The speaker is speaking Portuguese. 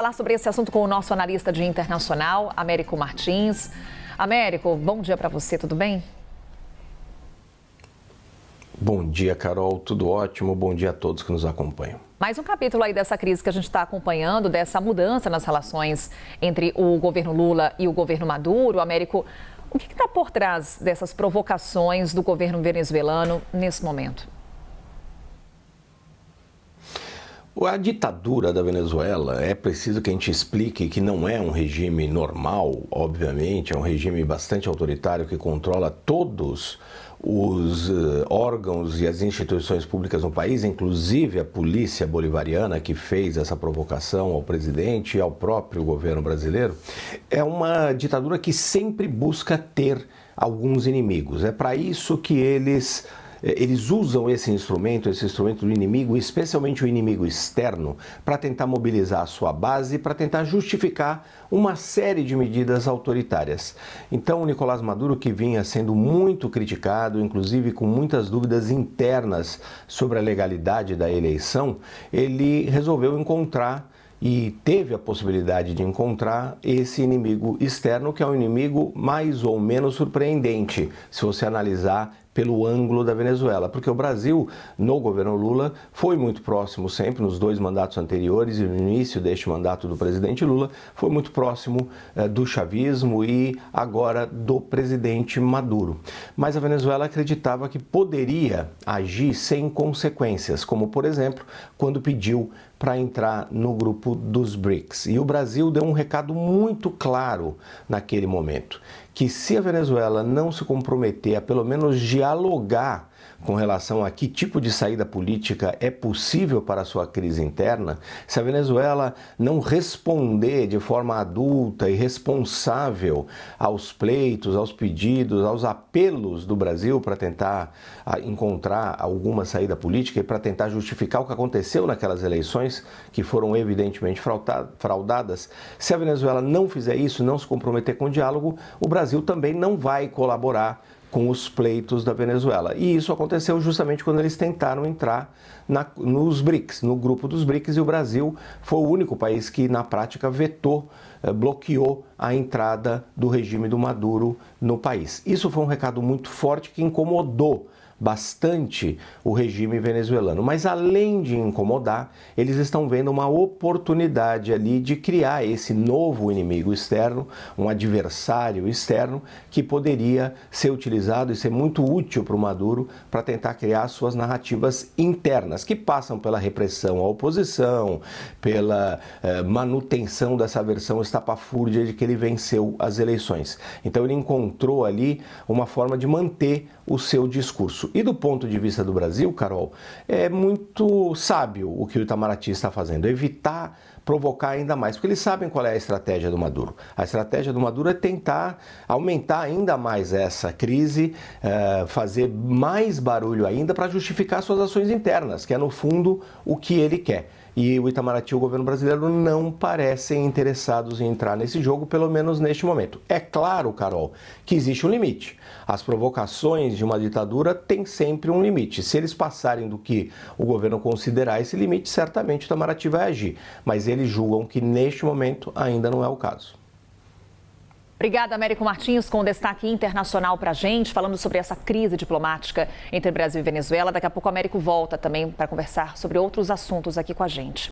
Falar sobre esse assunto com o nosso analista de internacional, Américo Martins. Américo, bom dia para você, tudo bem? Bom dia, Carol, tudo ótimo. Bom dia a todos que nos acompanham. Mais um capítulo aí dessa crise que a gente está acompanhando, dessa mudança nas relações entre o governo Lula e o governo Maduro. Américo, o que está por trás dessas provocações do governo venezuelano nesse momento? A ditadura da Venezuela, é preciso que a gente explique que não é um regime normal, obviamente, é um regime bastante autoritário que controla todos os órgãos e as instituições públicas no país, inclusive a polícia bolivariana que fez essa provocação ao presidente e ao próprio governo brasileiro. É uma ditadura que sempre busca ter alguns inimigos. É para isso que eles usam esse instrumento do inimigo, especialmente o inimigo externo, para tentar mobilizar a sua base, para tentar justificar uma série de medidas autoritárias. Então, o Nicolás Maduro, que vinha sendo muito criticado, inclusive com muitas dúvidas internas sobre a legalidade da eleição, ele resolveu encontrar e teve a possibilidade de encontrar esse inimigo externo, que é um inimigo mais ou menos surpreendente, se você analisar pelo ângulo da Venezuela, porque o Brasil, no governo Lula, foi muito próximo sempre, nos dois mandatos anteriores e no início deste mandato do presidente Lula, foi muito próximo do chavismo e agora do presidente Maduro. Mas a Venezuela acreditava que poderia agir sem consequências, como, por exemplo, quando pediu para entrar no grupo dos BRICS. E o Brasil deu um recado muito claro naquele momento, que se a Venezuela não se comprometer a pelo menos dialogar com relação a que tipo de saída política é possível para a sua crise interna, se a Venezuela não responder de forma adulta e responsável aos pleitos, aos pedidos, aos apelos do Brasil para tentar encontrar alguma saída política e para tentar justificar o que aconteceu naquelas eleições, que foram evidentemente fraudadas, se a Venezuela não fizer isso, não se comprometer com o diálogo, o Brasil também não vai colaborar com os pleitos da Venezuela. E isso aconteceu justamente quando eles tentaram entrar nos BRICS, no grupo dos BRICS, e o Brasil foi o único país que, na prática, bloqueou a entrada do regime do Maduro no país. Isso foi um recado muito forte que incomodou bastante o regime venezuelano. Mas além de incomodar, eles estão vendo uma oportunidade ali de criar esse novo inimigo externo, um adversário externo que poderia ser utilizado e ser muito útil para o Maduro para tentar criar suas narrativas internas, que passam pela repressão à oposição, pela manutenção dessa versão estapafúrdia de que ele venceu as eleições. Então ele encontrou ali uma forma de manter o seu discurso. E do ponto de vista do Brasil, Carol, é muito sábio o que o Itamaraty está fazendo, evitar provocar ainda mais, porque eles sabem qual é a estratégia do Maduro. A estratégia do Maduro é tentar aumentar ainda mais essa crise, fazer mais barulho ainda para justificar suas ações internas, que é no fundo o que ele quer. E o Itamaraty e o governo brasileiro não parecem interessados em entrar nesse jogo, pelo menos neste momento. É claro, Carol, que existe um limite. As provocações de uma ditadura têm sempre um limite. Se eles passarem do que o governo considerar esse limite, certamente o Itamaraty vai agir. Mas eles julgam que neste momento ainda não é o caso. Obrigada, Américo Martins, com destaque internacional para a gente, falando sobre essa crise diplomática entre Brasil e Venezuela. Daqui a pouco o Américo volta também para conversar sobre outros assuntos aqui com a gente.